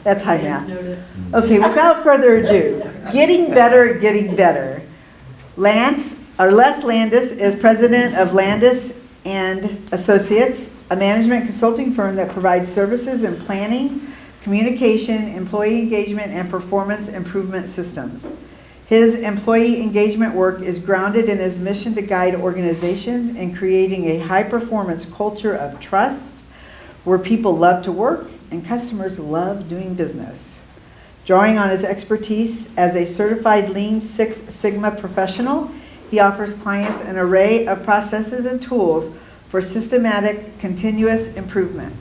That's high math. Okay, without further ado, getting better. Les Landis is president of Landis and Associates, a management consulting firm that provides services in planning, communication, employee engagement, and performance improvement systems. His employee engagement work is grounded in his mission to guide organizations in creating a high-performance culture of trust where people love to work and customers love doing business. Drawing on his expertise as a certified Lean Six Sigma professional, he offers clients an array of processes and tools for systematic, continuous improvement.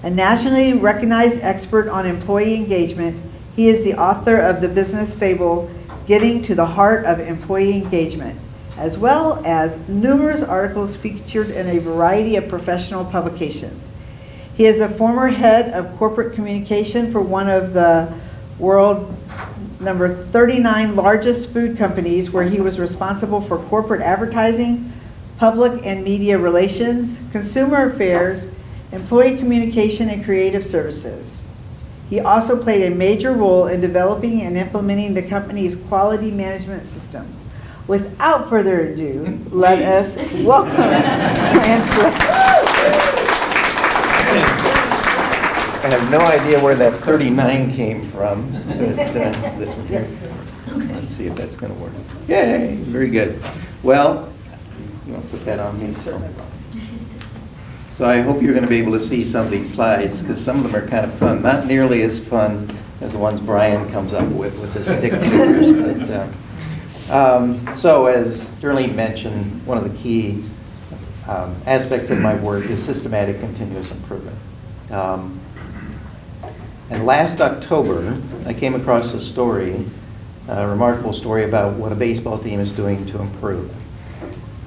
A nationally recognized expert on employee engagement, he is the author of the business fable, Getting to the Heart of Employee Engagement, as well as numerous articles featured in a variety of professional publications. He is a former head of corporate communication for one of the world number 39 largest food companies, where he was responsible for corporate advertising, public and media relations, consumer affairs, employee communication, and creative services. He also played a major role in developing and implementing the company's quality management system. Without further ado, let us welcome Lance. I have no idea where that 39 came from, but this one here. Let's see if that's going to work. Yay, very good. Well, you want to put that on me? So I hope you're going to be able to see some of these slides, because some of them are kind of fun. Not nearly as fun as the ones Brian comes up with his stick figures. But so as Darlene mentioned, one of the key aspects of my work is systematic continuous improvement. And last October, I came across a story, a remarkable story about what a baseball team is doing to improve.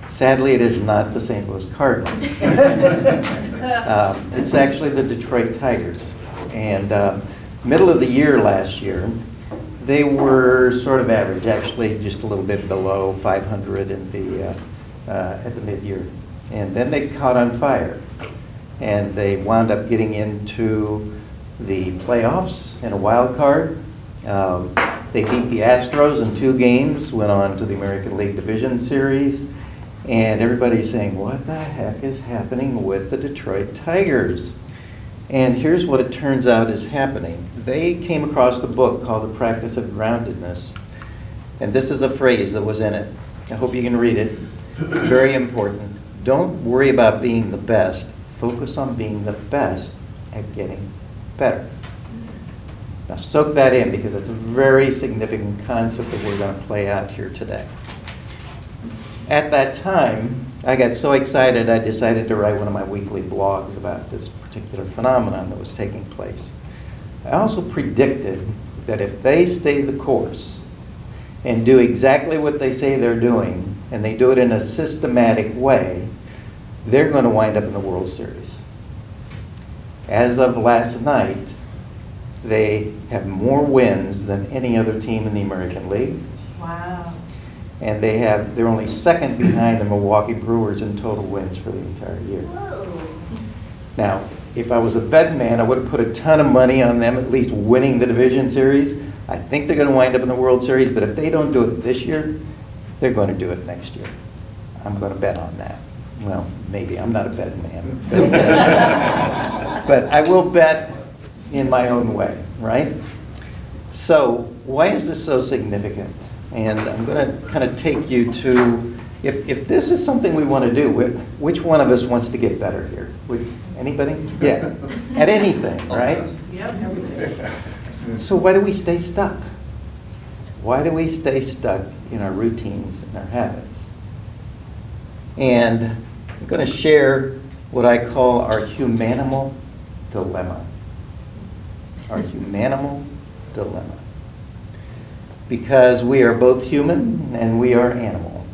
Sadly, it is not the St. Louis Cardinals. It's actually the Detroit Tigers. And middle of the year last year, they were sort of average, actually just a little bit below 500 in at the mid-year. And then they caught on fire. And they wound up getting into the playoffs in a wild card. They beat the Astros in 2 games, went on to the American League Division Series. And everybody's saying, what the heck is happening with the Detroit Tigers? And here's what it turns out is happening. They came across a book called The Practice of Groundedness. And this is a phrase that was in it. I hope you can read it. It's very important. Don't worry about being the best. Focus on being the best at getting better. Now soak that in, because it's a very significant concept that we're going to play out here today. At that time, I got so excited I decided to write one of my weekly blogs about this particular phenomenon that was taking place. I also predicted that if they stay the course and do exactly what they say they're doing, and they do it in a systematic way, they're going to wind up in the World Series. As of last night, they have more wins than any other team in the American League. Wow. And they're only second behind the Milwaukee Brewers in total wins for the entire year. Whoa. Now, if I was a bet man, I would have put a ton of money on them at least winning the division series. I think they're going to wind up in the World Series, but if they don't do it this year, they're going to do it next year. I'm going to bet on that. Well, maybe. I'm not a betting man. But I will bet in my own way, right? So why is this so significant? And I'm going to kind of take you to, if this is something we want to do, which one of us wants to get better here? Anybody? Yeah. At anything, right? Yep. So why do we stay stuck? Why do we stay stuck in our routines and our habits? And I'm going to share what I call our humanimal dilemma. Our humanimal dilemma. Because we are both human and we are animal.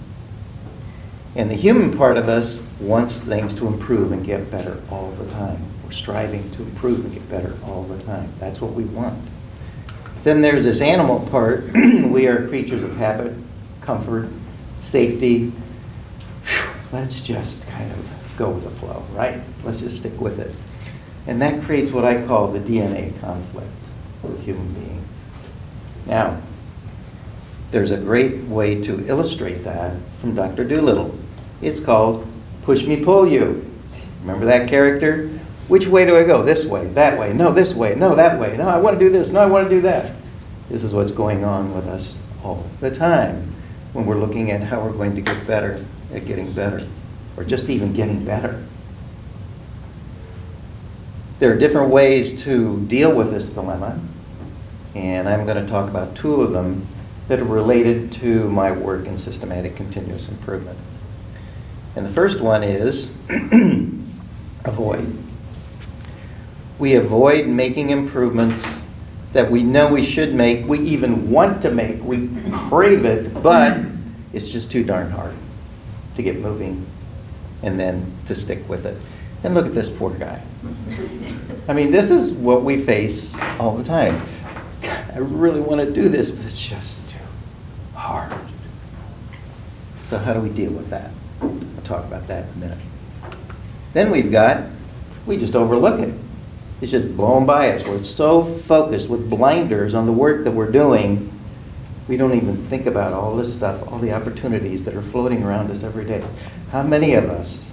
And the human part of us wants things to improve and get better all the time. We're striving to improve and get better all the time. That's what we want. But then there's this animal part. We are creatures of habit, comfort, safety. Let's just kind of go with the flow, right? Let's just stick with it. And that creates what I call the DNA conflict. with human beings. Now, there's a great way to illustrate that from Dr. Dolittle. It's called Push Me, Pull You. Remember that character? Which way do I go? This way, that way, no, this way, no, that way, no, I want to do this, no, I want to do that. This is what's going on with us all the time when we're looking at how we're going to get better at getting better, or just even getting better. There are different ways to deal with this dilemma, and I'm going to talk about two of them that are related to my work in systematic continuous improvement. And the first one is avoid. We avoid making improvements that we know we should make, we even want to make, we crave it, but it's just too darn hard to get moving and then to stick with it. And look at this poor guy. I mean, this is what we face all the time. God, I really want to do this, but it's just too hard. So how do we deal with that? I'll talk about that in a minute. Then we just overlook it. It's just blown by us. We're so focused with blinders on the work that we're doing, we don't even think about all this stuff, all the opportunities that are floating around us every day. How many of us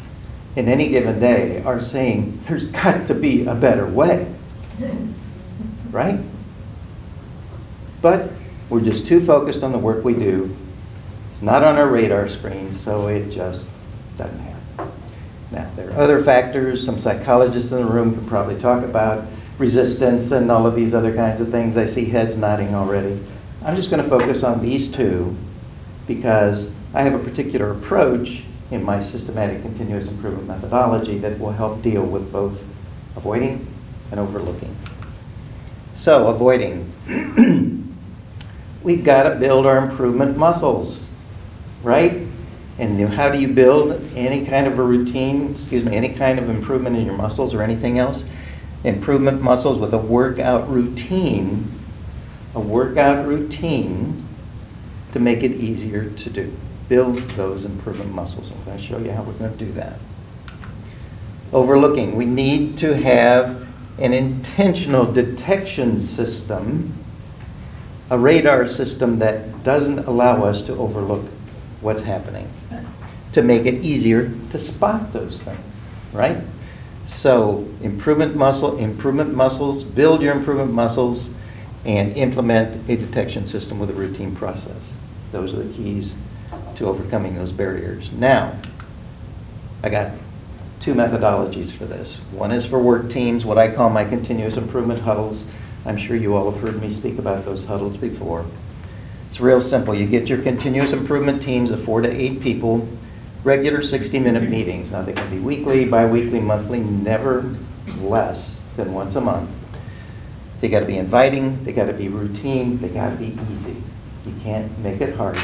in any given day are saying, there's got to be a better way? Right? But we're just too focused on the work we do. It's not on our radar screen, so it just doesn't happen. Now, there are other factors. Some psychologists in the room could probably talk about resistance and all of these other kinds of things. I see heads nodding already. I'm just going to focus on these two because I have a particular approach in my systematic continuous improvement methodology that will help deal with both avoiding and overlooking. So, avoiding. We've got to build our improvement muscles, right? And how do you build any kind of a routine, any kind of improvement in your muscles or anything else? Improvement muscles with a workout routine to make it easier to do. Build those improvement muscles. I'm going to show you how we're going to do that. Overlooking. We need to have an intentional detection system, a radar system that doesn't allow us to overlook what's happening, to make it easier to spot those things, right? So improvement muscles, build your improvement muscles, and implement a detection system with a routine process. Those are the keys to overcoming those barriers. Now, I got two methodologies for this. One is for work teams, what I call my continuous improvement huddles. I'm sure you all have heard me speak about those huddles before. It's real simple. You get your continuous improvement teams of 4 to 8 people, regular 60-minute meetings. Now, they can be weekly, bi-weekly, monthly, never less than once a month. They got to be inviting, they got to be routine, they got to be easy. You can't make it hard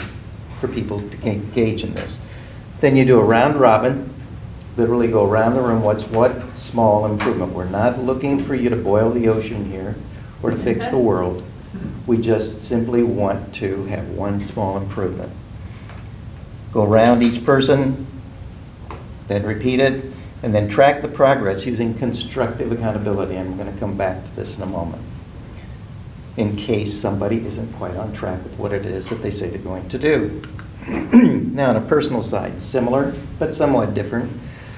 for people to engage in this. Then you do a round robin, literally go around the room, what's what small improvement. We're not looking for you to boil the ocean here or to fix the world. We just simply want to have one small improvement. Go around each person, then repeat it, and then track the progress using constructive accountability. I'm going to come back to this in a moment, in case somebody isn't quite on track with what it is that they say they're going to do. Now, on a personal side, similar but somewhat different.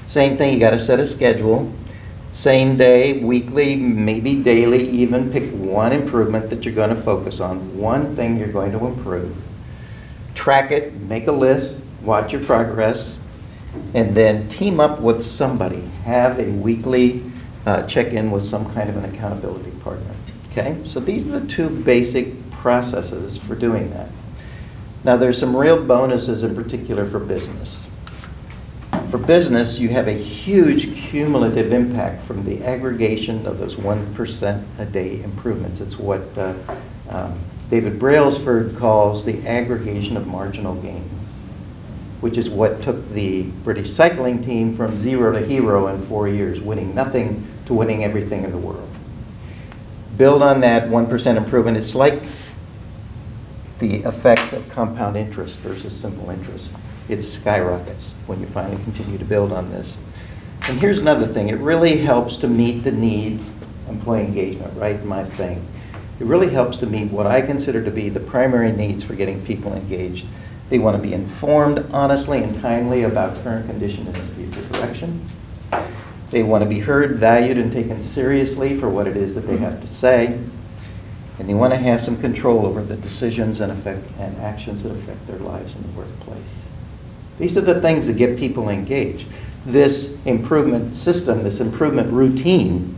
Same thing, you got to set a schedule. Same day, weekly, maybe daily even. Pick one improvement that you're going to focus on, one thing you're going to improve. Track it, make a list, watch your progress, and then team up with somebody. Have a weekly check-in with some kind of an accountability partner. Okay? So these are the two basic processes for doing that. Now, there's some real bonuses in particular for business. For business, you have a huge cumulative impact from the aggregation of those 1% a day improvements. It's what David Brailsford calls the aggregation of marginal gains, which is what took the British cycling team from 0 to hero in 4 years, winning nothing to winning everything in the world. Build on that 1% improvement. It's like the effect of compound interest versus simple interest. It skyrockets when you finally continue to build on this. And here's another thing. It really helps to meet the need, employee engagement, right? My thing. It really helps to meet what I consider to be the primary needs for getting people engaged. They want to be informed honestly and timely about current condition and future direction. They want to be heard, valued, and taken seriously for what it is that they have to say. And they want to have some control over the decisions and actions that affect their lives in the workplace. These are the things that get people engaged. This improvement system, this improvement routine,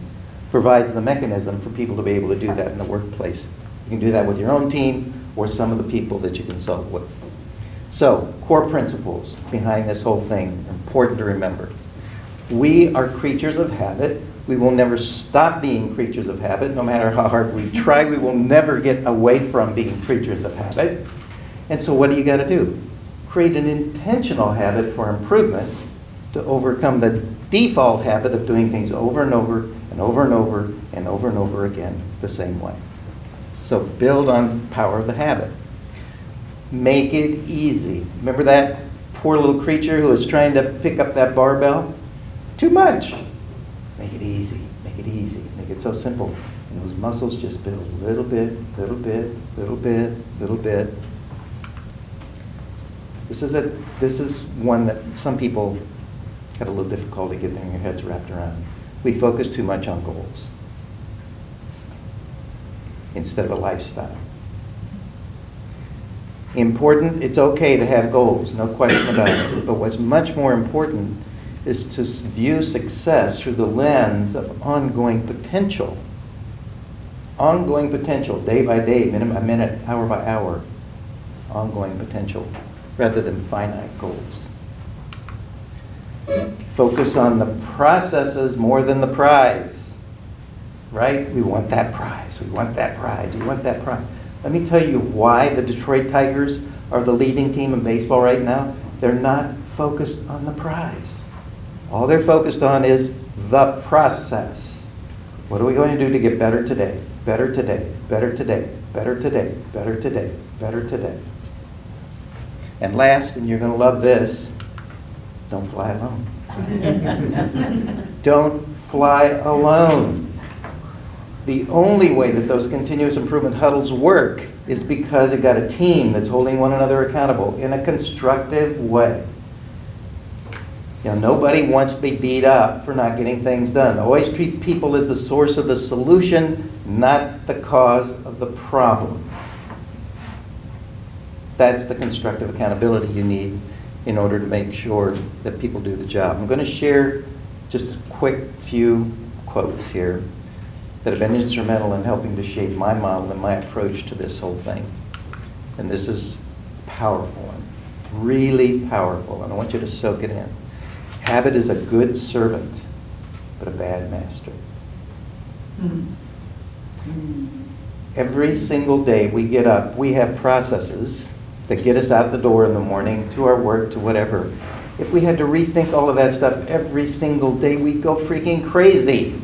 provides the mechanism for people to be able to do that in the workplace. You can do that with your own team or some of the people that you consult with. So, core principles behind this whole thing are important to remember. We are creatures of habit. We will never stop being creatures of habit. No matter how hard we try, we will never get away from being creatures of habit. And so what do you got to do? Create an intentional habit for improvement to overcome the default habit of doing things over and over and over and over and over and over again the same way. So build on power of the habit. Make it easy. Remember that poor little creature who was trying to pick up that barbell? Too much. Make it easy. Make it easy. Make it so simple. And those muscles just build little bit, little bit, little bit, little bit. This is one that some people have a little difficulty getting their heads wrapped around. We focus too much on goals instead of a lifestyle. Important, it's okay to have goals, no question about it. But what's much more important is to view success through the lens of ongoing potential. Ongoing potential, day by day, minute by minute, hour by hour. Ongoing potential, rather than finite goals. Focus on the processes more than the prize. Right? We want that prize. We want that prize. We want that prize. Let me tell you why the Detroit Tigers are the leading team in baseball right now. They're not focused on the prize. All they're focused on is the process. What are we going to do to get better today? Better today, better today, better today, better today, better today. And last, and you're going to love this, don't fly alone. Don't fly alone. The only way that those continuous improvement huddles work is because it got a team that's holding one another accountable in a constructive way. You know, nobody wants to be beat up for not getting things done. Always treat people as the source of the solution, not the cause of the problem. That's the constructive accountability you need in order to make sure that people do the job. I'm going to share just a quick few quotes here that have been instrumental in helping to shape my model and my approach to this whole thing. And this is a powerful one, really powerful, and I want you to soak it in. Habit is a good servant, but a bad master. Every single day we get up, we have processes that get us out the door in the morning, to our work, to whatever. If we had to rethink all of that stuff every single day, we'd go freaking crazy.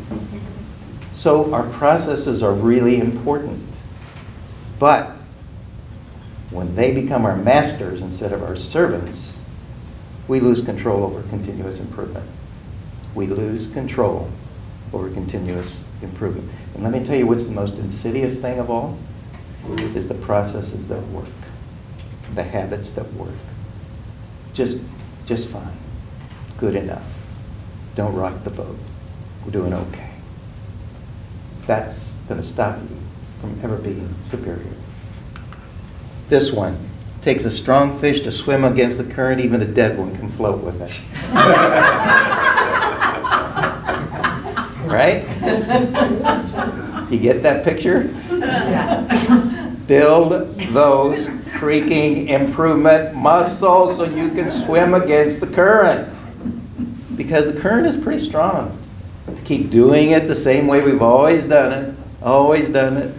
So our processes are really important. But when they become our masters instead of our servants, we lose control over continuous improvement. We lose control over continuous improvement. And let me tell you what's the most insidious thing of all, is the processes that work, the habits that work. Just fine, good enough. Don't rock the boat. We're doing okay. That's going to stop you from ever being superior. This one. Takes a strong fish to swim against the current, even a dead one can float with it. Right? You get that picture? Build those freaking improvement muscles so you can swim against the current. Because the current is pretty strong. To keep doing it the same way we've always done it, always done it,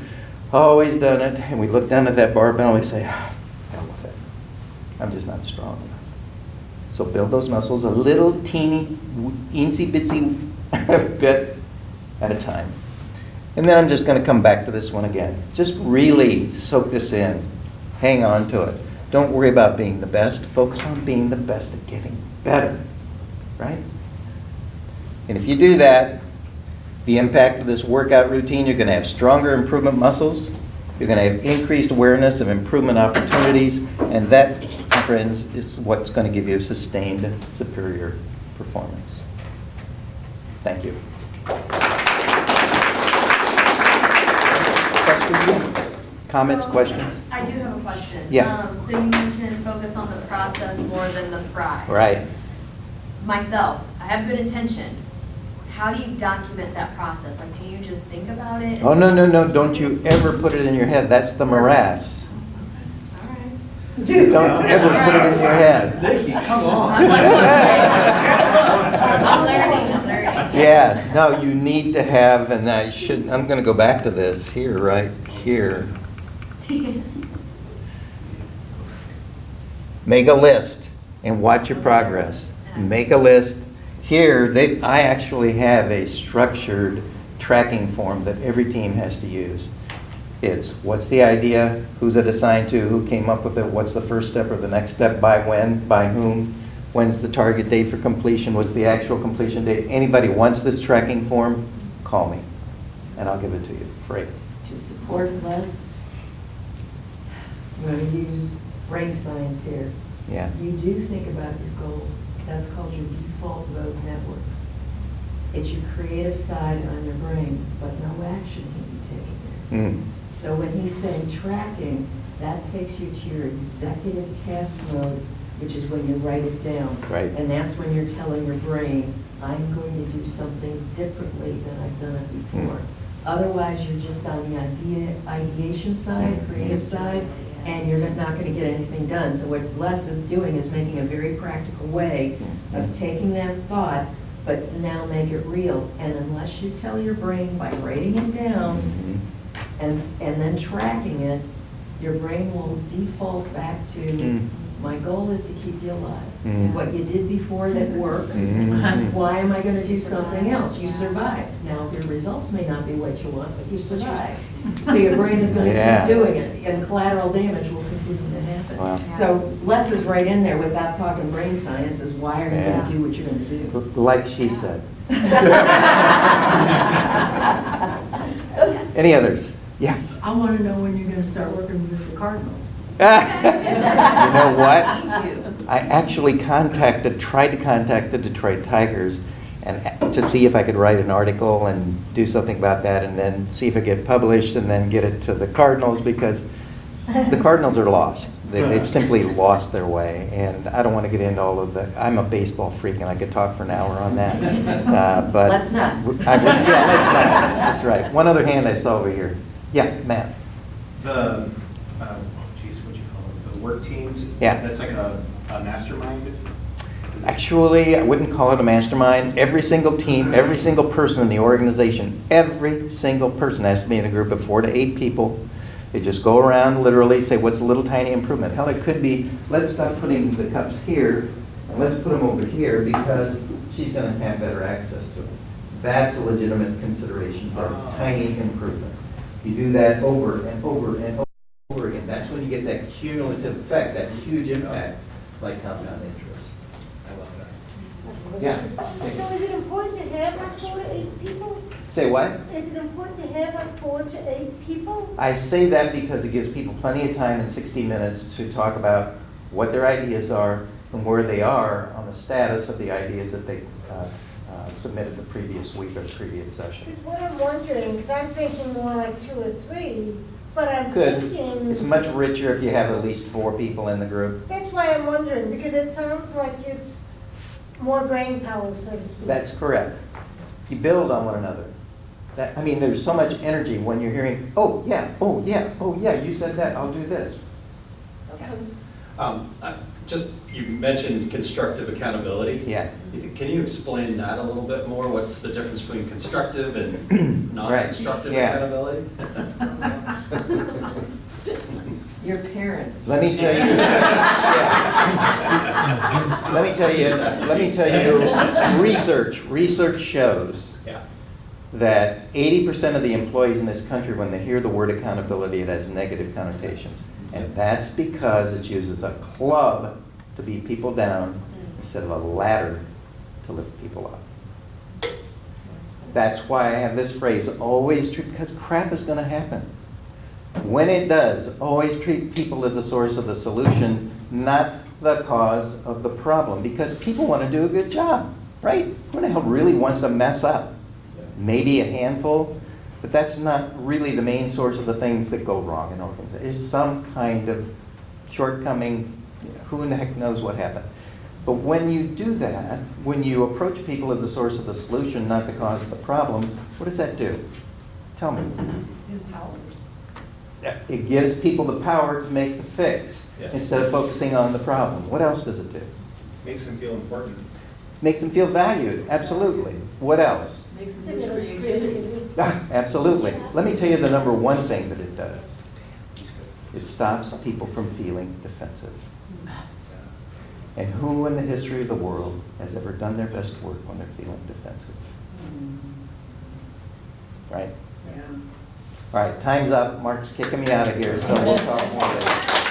always done it, and we look down at that barbell and we say, I'm just not strong enough. So build those muscles a little teeny, eensy bitsy bit at a time. And then I'm just going to come back to this one again. Just really soak this in. Hang on to it. Don't worry about being the best. Focus on being the best at getting better. Right? And if you do that, The impact of this workout routine, you're going to have stronger improvement muscles, you're going to have increased awareness of improvement opportunities, and that, my friends, is what's going to give you sustained superior performance. Thank you. Questions? Comments, questions? I do have a question. Yeah. So you mentioned focus on the process more than the prize. Right. Myself, I have good intention. How do you document that process? Like, do you just think about it? Oh, no, no, no, don't you ever put it in your head. That's the morass. All right. Don't ever put it in your head. Nikki, come on. I'm learning. Yeah, no, you need to have, and I'm going to go back to this here, right here. Make a list and watch your progress. Make a list. Here, I actually have a structured tracking form that every team has to use. It's what's the idea, who's it assigned to, who came up with it, what's the first step or the next step, by when, by whom, when's the target date for completion, what's the actual completion date. Anybody wants this tracking form, call me, and I'll give it to you free. To support less, I'm going to use brain science here. Yeah. You do think about your goals. That's called your default mode network. It's your creative side on your brain, but no action can be taken there. Mm. So when he's saying tracking, that takes you to your executive task mode, which is when you write it down. Right. And that's when you're telling your brain, I'm going to do something differently than I've done it before. Otherwise, you're just on the ideation side, creative side, and you're not going to get anything done. So what Les is doing is making a very practical way of taking that thought, but now make it real. And unless you tell your brain by writing it down and then tracking it, your brain will default back to, my goal is to keep you alive. What you did before that works, why am I going to do something else? You survived. Now, your results may not be what you want, but you survived. So your brain is going to keep doing it, and collateral damage will continue to happen. Wow. So Les is right in there without talking brain science, is why are you going to do what you're going to do? Like she said. Any others? Yeah. I want to know when you're going to start working with the Cardinals. You know what? I actually tried to contact the Detroit Tigers and to see if I could write an article and do something about that, and then see if it get published, and then get it to the Cardinals, because the Cardinals are lost. They've simply lost their way, and I don't want to get into all of the. I'm a baseball freak, and I could talk for an hour on that. But Let's not. Yeah, let's not. That's right. One other hand I saw over here. Yeah, Matt. The, what'd you call it? The work teams? Yeah. That's like a mastermind? Actually, I wouldn't call it a mastermind. Every single team, every single person in the organization, every single person has to be in a group of 4 to 8 people. They just go around, literally say, what's a little tiny improvement? Hell, it could be, let's stop putting the cups here, and let's put them over here, because she's going to have better access to them. That's a legitimate consideration for a tiny improvement. You do that over and over and over again. That's when you get that cumulative effect, that huge impact, like compound interest. I love that. Yeah. So is it important to have like 4 to 8 people? Say what? Is it important to have like 4 to 8 people? I say that because it gives people plenty of time in 60 minutes to talk about what their ideas are and where they are on the status of the ideas that they submitted the previous week or the previous session. Because what I'm wondering, because I'm thinking more like 2 or 3, but I'm Good. thinking. It's much richer if you have at least 4 people in the group. That's why I'm wondering, because it sounds like it's more brain power, so to speak. That's correct. You build on one another. There's so much energy when you're hearing, oh yeah, oh yeah, oh yeah, you said that, I'll do this. You mentioned constructive accountability. Yeah. Can you explain that a little bit more? What's the difference between constructive and non-constructive accountability? Your parents. Let me tell you. Let me tell you. Research shows that 80% of the employees in this country, when they hear the word accountability, it has negative connotations, and that's because it uses a club to beat people down instead of a ladder to lift people up. That's why I have this phrase, always treat, because crap is going to happen. When it does, always treat people as a source of the solution, not the cause of the problem. Because people want to do a good job, right? Who the hell really wants to mess up? Maybe a handful, but that's not really the main source of the things that go wrong in organizations. There's some kind of shortcoming, who in the heck knows what happened. But when you do that, when you approach people as a source of the solution, not the cause of the problem, what does that do? Tell me. Empowers. It gives people the power to make the fix Yeah. instead of focusing on the problem. What else does it do? Makes them feel important. Makes them feel valued, absolutely. What else? Makes them Stimulates creativity. creativity. Absolutely. Let me tell you the number one thing that it does. He's good. It stops people from feeling defensive. And who in the history of the world has ever done their best work when they're feeling defensive? Right? Yeah. All right, time's up. Mark's kicking me out of here, so we'll talk more later.